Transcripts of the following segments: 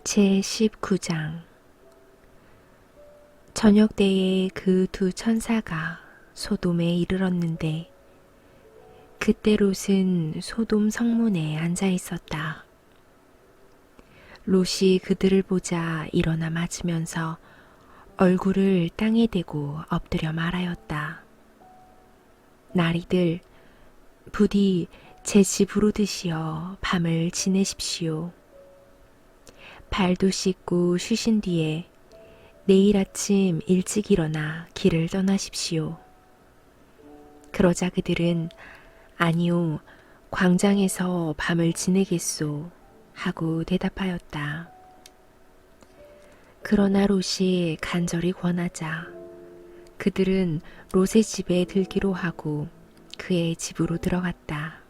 제19장. 저녁 때에 그 두 천사가 소돔에 이르렀는데 그때 롯은 소돔 성문에 앉아 있었다. 롯이 그들을 보자 일어나 맞으면서 얼굴을 땅에 대고 엎드려 말하였다. 나리들, 부디 제 집으로 드시어 밤을 지내십시오. 발도 씻고 쉬신 뒤에 내일 아침 일찍 일어나 길을 떠나십시오. 그러자 그들은 아니요, 광장에서 밤을 지내겠소 하고 대답하였다. 그러나 롯이 간절히 권하자 그들은 롯의 집에 들기로 하고 그의 집으로 들어갔다.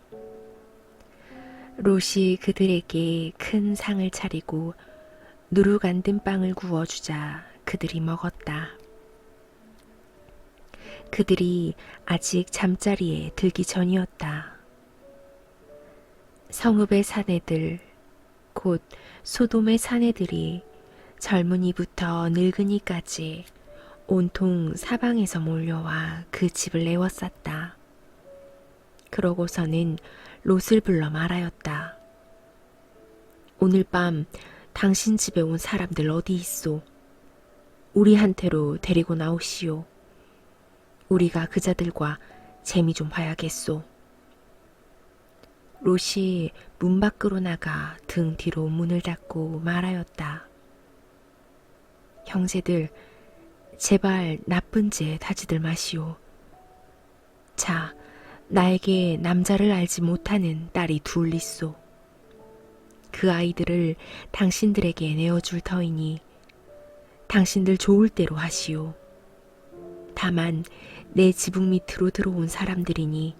롯이 그들에게 큰 상을 차리고 누룩 안 든 빵을 구워주자 그들이 먹었다. 그들이 아직 잠자리에 들기 전이었다. 성읍의 사내들, 곧 소돔의 사내들이 젊은이부터 늙은이까지 온통 사방에서 몰려와 그 집을 에워쌌다. 그러고서는 롯을 불러 말하였다. 오늘 밤 당신 집에 온 사람들 어디 있소? 우리한테로 데리고 나오시오. 우리가 그자들과 재미 좀 봐야겠소. 롯이 문 밖으로 나가 등 뒤로 문을 닫고 말하였다. 형제들, 제발 나쁜 죄 다지들 마시오. 자, 나에게 남자를 알지 못하는 딸이 둘 있소. 그 아이들을 당신들에게 내어줄 터이니 당신들 좋을 대로 하시오. 다만 내 지붕 밑으로 들어온 사람들이니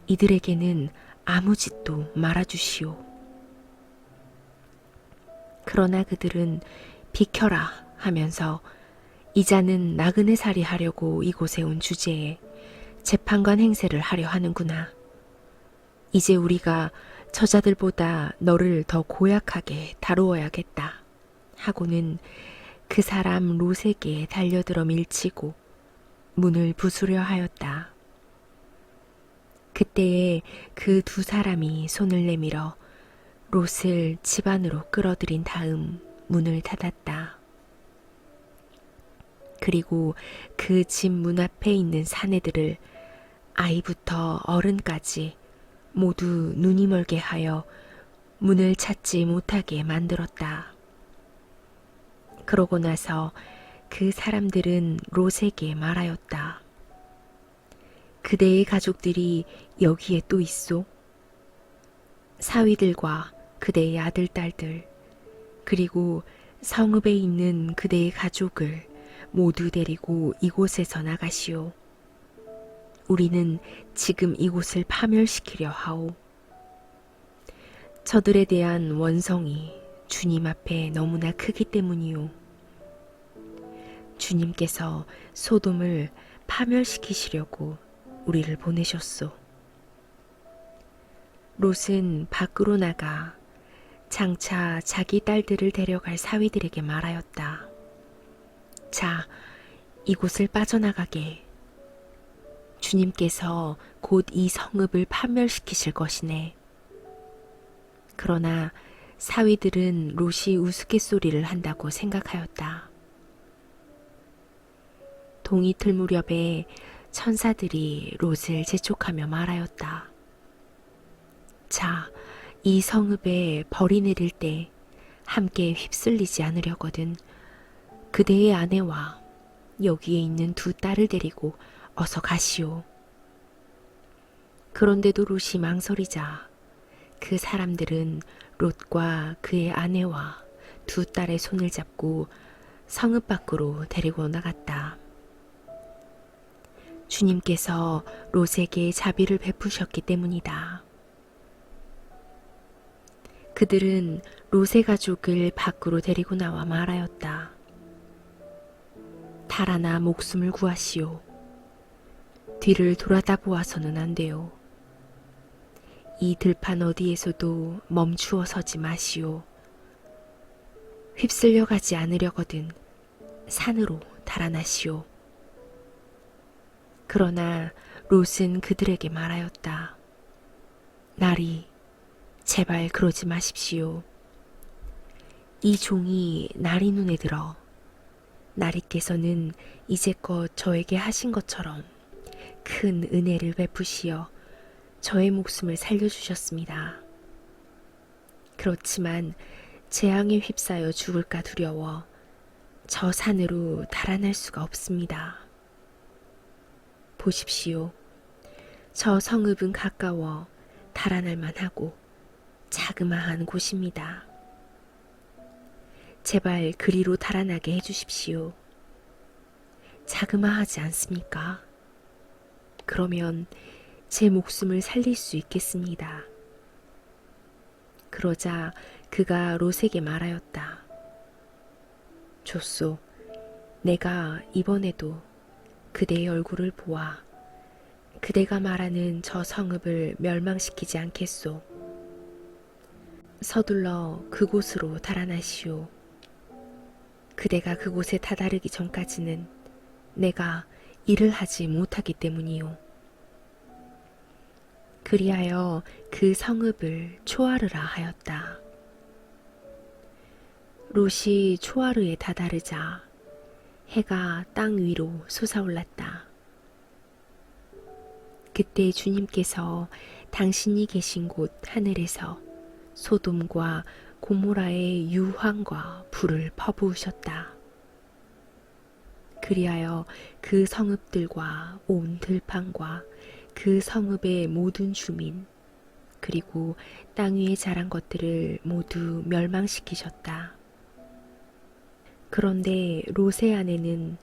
이들에게는 아무 짓도 말아주시오. 그러나 그들은 비켜라 하면서 이자는 나그네 살이 하려고 이곳에 온 주제에 재판관 행세를 하려 하는구나. 이제 우리가 저자들보다 너를 더 고약하게 다루어야겠다 하고는 그 사람 롯에게 달려들어 밀치고 문을 부수려 하였다. 그때에 그 두 사람이 손을 내밀어 롯을 집 안으로 끌어들인 다음 문을 닫았다. 그리고 그 집 문 앞에 있는 사내들을 아이부터 어른까지 모두 눈이 멀게 하여 문을 찾지 못하게 만들었다. 그러고 나서 그 사람들은 롯에게 말하였다. 그대의 가족들이 여기에 또 있소? 사위들과 그대의 아들, 딸들, 그리고 성읍에 있는 그대의 가족을 모두 데리고 이곳에서 나가시오. 우리는 지금 이곳을 파멸시키려 하오. 저들에 대한 원성이 주님 앞에 너무나 크기 때문이오. 주님께서 소돔을 파멸시키시려고 우리를 보내셨소. 롯은 밖으로 나가 장차 자기 딸들을 데려갈 사위들에게 말하였다. 자, 이곳을 빠져나가게. 주님께서 곧 이 성읍을 파멸시키실 것이네. 그러나 사위들은 롯이 우스갯소리를 한다고 생각하였다. 동이틀 무렵에 천사들이 롯을 재촉하며 말하였다. 자, 이 성읍에 벌이 내릴 때 함께 휩쓸리지 않으려거든 그대의 아내와 여기에 있는 두 딸을 데리고 어서 가시오. 그런데도 롯이 망설이자 그 사람들은 롯과 그의 아내와 두 딸의 손을 잡고 성읍 밖으로 데리고 나갔다. 주님께서 롯에게 자비를 베푸셨기 때문이다. 그들은 롯의 가족을 밖으로 데리고 나와 말하였다. 달아나 목숨을 구하시오. 뒤를 돌아다 보아서는 안 돼요. 이 들판 어디에서도 멈추어 서지 마시오. 휩쓸려 가지 않으려거든 산으로 달아나시오. 그러나 롯은 그들에게 말하였다. 나리, 제발 그러지 마십시오. 이 종이 나리 눈에 들어 나리께서는 이제껏 저에게 하신 것처럼 큰 은혜를 베푸시어 저의 목숨을 살려주셨습니다. 그렇지만 재앙에 휩싸여 죽을까 두려워 저 산으로 달아날 수가 없습니다. 보십시오. 저 성읍은 가까워 달아날 만하고 자그마한 곳입니다. 제발 그리로 달아나게 해주십시오. 자그마하지 않습니까? 그러면 제 목숨을 살릴 수 있겠습니다. 그러자 그가 롯에게 말하였다. 좋소. 내가 이번에도 그대의 얼굴을 보아 그대가 말하는 저 성읍을 멸망시키지 않겠소. 서둘러 그곳으로 달아나시오. 그대가 그곳에 다다르기 전까지는 내가 일을 하지 못하기 때문이요. 그리하여 그 성읍을 초아르라 하였다. 롯이 초아르에 다다르자 해가 땅 위로 솟아올랐다. 그때 주님께서 당신이 계신 곳 하늘에서 소돔과 고모라의 유황과 불을 퍼부으셨다. 그리하여 그 성읍들과 온 들판과 그 성읍의 모든 주민 그리고 땅 위에 자란 것들을 모두 멸망시키셨다. 그런데 롯의 아내는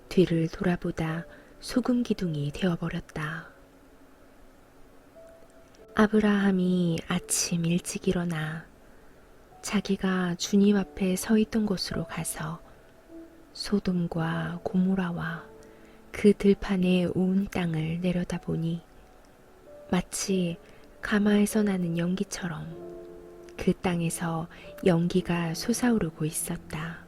뒤를 돌아보다 소금 기둥이 되어버렸다. 아브라함이 아침 일찍 일어나 자기가 주님 앞에 서 있던 곳으로 가서 소돔과 고모라와 그 들판의 온 땅을 내려다보니 마치 가마에서 나는 연기처럼 그 땅에서 연기가 솟아오르고 있었다.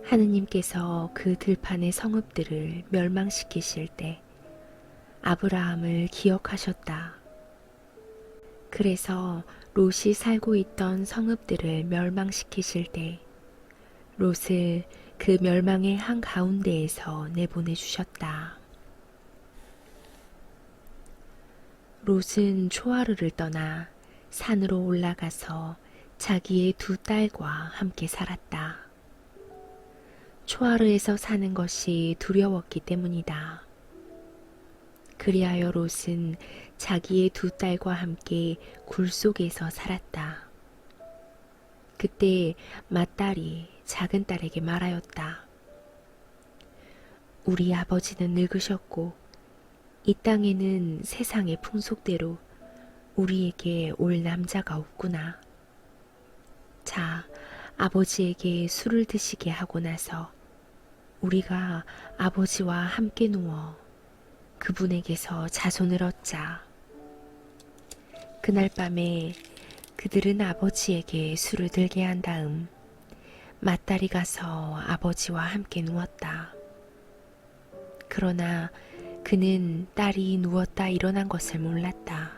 하느님께서 그 들판의 성읍들을 멸망시키실 때 아브라함을 기억하셨다. 그래서 롯이 살고 있던 성읍들을 멸망시키실 때 롯을 그 멸망의 한가운데에서 내보내 주셨다. 롯은 초아르를 떠나 산으로 올라가서 자기의 두 딸과 함께 살았다. 초아르에서 사는 것이 두려웠기 때문이다. 그리하여 롯은 자기의 두 딸과 함께 굴 속에서 살았다. 그때 맏딸이 작은 딸에게 말하였다. 우리 아버지는 늙으셨고 이 땅에는 세상의 풍속대로 우리에게 올 남자가 없구나. 자, 아버지에게 술을 드시게 하고 나서 우리가 아버지와 함께 누워 그분에게서 자손을 얻자. 그날 밤에 그들은 아버지에게 술을 들게 한 다음 맏딸이 가서 아버지와 함께 누웠다. 그러나 그는 딸이 누웠다 일어난 것을 몰랐다.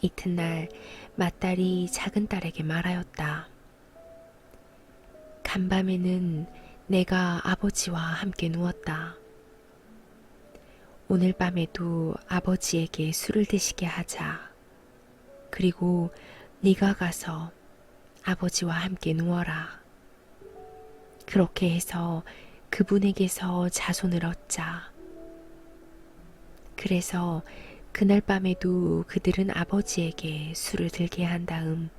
이튿날 맏딸이 작은 딸에게 말하였다. 간밤에는 내가 아버지와 함께 누웠다. 오늘 밤에도 아버지에게 술을 드시게 하자. 그리고 네가 가서 아버지와 함께 누워라. 그렇게 해서 그분에게서 자손을 얻자. 그래서 그날 밤에도 그들은 아버지에게 술을 들게 한 다음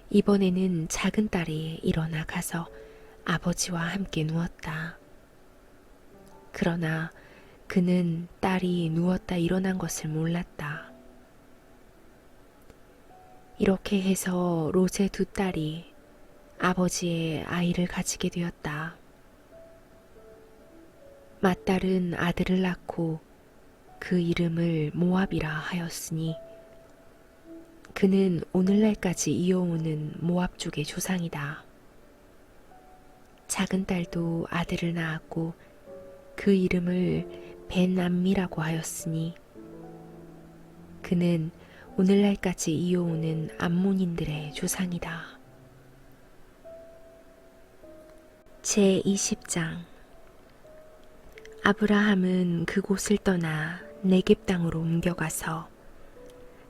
이번에는 작은 딸이 일어나 가서 아버지와 함께 누웠다. 그러나 그는 딸이 누웠다 일어난 것을 몰랐다. 이렇게 해서 롯의 두 딸이 아버지의 아이를 가지게 되었다. 맏딸은 아들을 낳고 그 이름을 모압이라 하였으니 그는 오늘날까지 이어오는 모압 쪽의 조상이다. 작은 딸도 아들을 낳았고 그 이름을 벤암미라고 하였으니 그는 오늘날까지 이어오는 암몬인들의 조상이다. 제20장 아브라함은 그곳을 떠나 네겝 땅으로 옮겨가서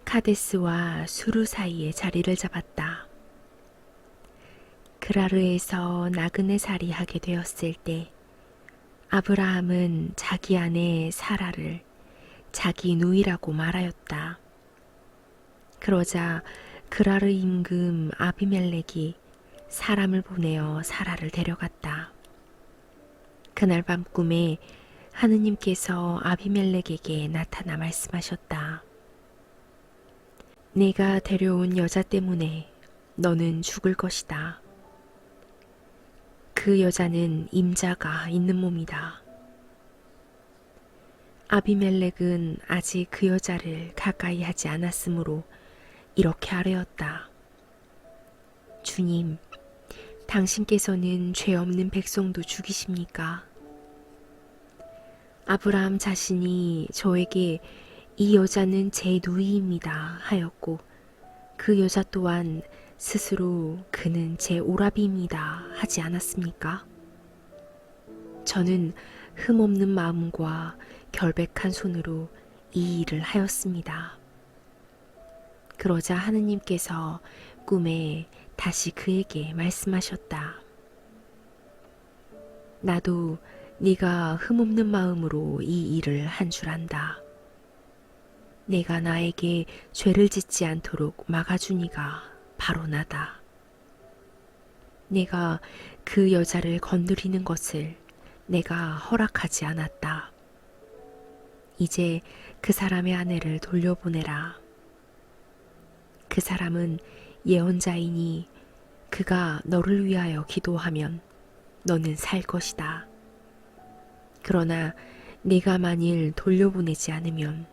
카데스와 수르 사이에 자리를 잡았다. 그라르에서 나그네살이 하게 되었을 때 아브라함은 자기 아내 사라를 자기 누이라고 말하였다. 그러자 그라르 임금 아비멜렉이 사람을 보내어 사라를 데려갔다. 그날 밤 꿈에 하느님께서 아비멜렉에게 나타나 말씀하셨다. 내가 데려온 여자 때문에 너는 죽을 것이다. 그 여자는 임자가 있는 몸이다. 아비멜렉은 아직 그 여자를 가까이 하지 않았으므로 이렇게 아뢰었다. 주님, 당신께서는 죄 없는 백성도 죽이십니까? 아브라함 자신이 저에게 이 여자는 제 누이입니다 하였고 그 여자 또한 스스로 그는 제 오라비입니다 하지 않았습니까? 저는 흠없는 마음과 결백한 손으로 이 일을 하였습니다. 그러자 하느님께서 꿈에 다시 그에게 말씀하셨다. 나도 네가 흠없는 마음으로 이 일을 한 줄 안다. 내가 나에게 죄를 짓지 않도록 막아주니가 바로 나다. 내가 그 여자를 건드리는 것을 내가 허락하지 않았다. 이제 그 사람의 아내를 돌려보내라. 그 사람은 예언자이니 그가 너를 위하여 기도하면 너는 살 것이다. 그러나 네가 만일 돌려보내지 않으면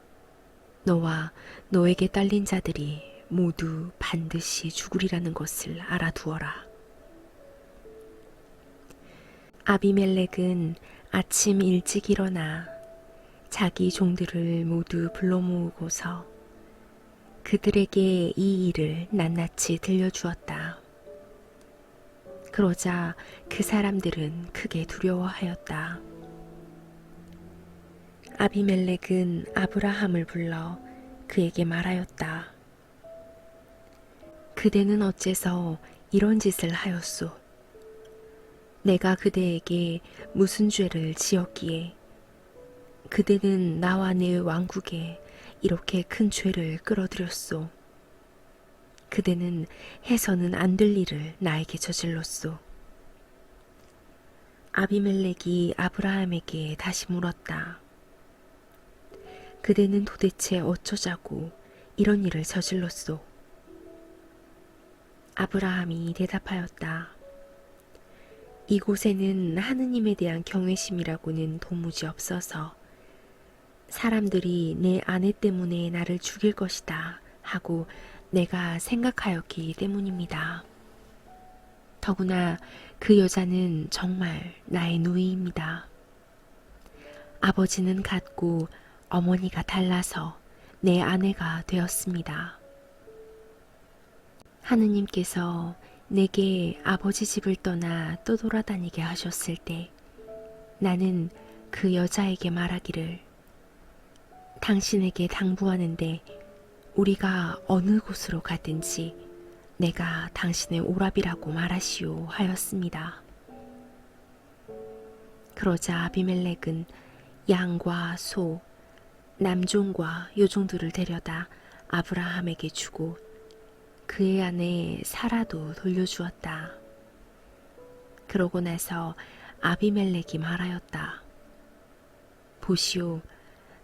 너와 너에게 딸린 자들이 모두 반드시 죽으리라는 것을 알아두어라. 아비멜렉은 아침 일찍 일어나 자기 종들을 모두 불러 모으고서 그들에게 이 일을 낱낱이 들려주었다. 그러자 그 사람들은 크게 두려워하였다. 아비멜렉은 아브라함을 불러 그에게 말하였다. 그대는 어째서 이런 짓을 하였소? 내가 그대에게 무슨 죄를 지었기에 그대는 나와 내 왕국에 이렇게 큰 죄를 끌어들였소. 그대는 해서는 안 될 일을 나에게 저질렀소. 아비멜렉이 아브라함에게 다시 물었다. 그대는 도대체 어쩌자고 이런 일을 저질렀소? 아브라함이 대답하였다. 이곳에는 하느님에 대한 경외심이라고는 도무지 없어서 사람들이 내 아내 때문에 나를 죽일 것이다 하고 내가 생각하였기 때문입니다. 더구나 그 여자는 정말 나의 누이입니다. 아버지는 같고 어머니가 달라서 내 아내가 되었습니다. 하느님께서 내게 아버지 집을 떠나 떠돌아다니게 하셨을 때 나는 그 여자에게 말하기를 당신에게 당부하는데 우리가 어느 곳으로 가든지 내가 당신의 오라비라고 말하시오 하였습니다. 그러자 아비멜렉은 양과 소, 남종과 여종들을 데려다 아브라함에게 주고 그의 아내 사라도 돌려주었다. 그러고 나서 아비멜렉이 말하였다. 보시오,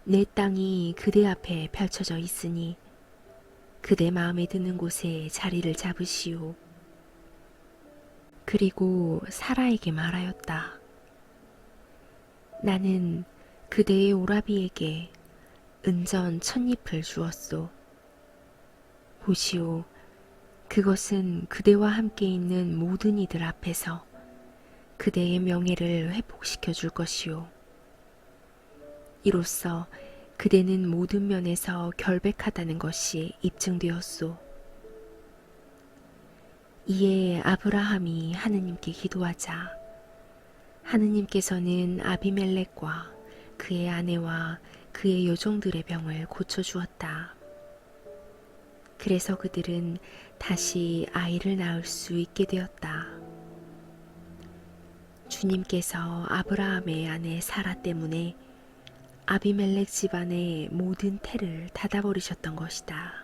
내 땅이 그대 앞에 펼쳐져 있으니 그대 마음에 드는 곳에 자리를 잡으시오. 그리고 사라에게 말하였다. 나는 그대의 오라비에게 은전 1000잎을 주었소. 보시오, 그것은 그대와 함께 있는 모든 이들 앞에서 그대의 명예를 회복시켜 줄 것이오. 이로써 그대는 모든 면에서 결백하다는 것이 입증되었소. 이에 아브라함이 하느님께 기도하자 하느님께서는 아비멜렉과 그의 아내와 그의 여종들의 병을 고쳐주었다. 그래서 그들은 다시 아이를 낳을 수 있게 되었다. 주님께서 아브라함의 아내 사라 때문에 아비멜렉 집안의 모든 태를 닫아버리셨던 것이다.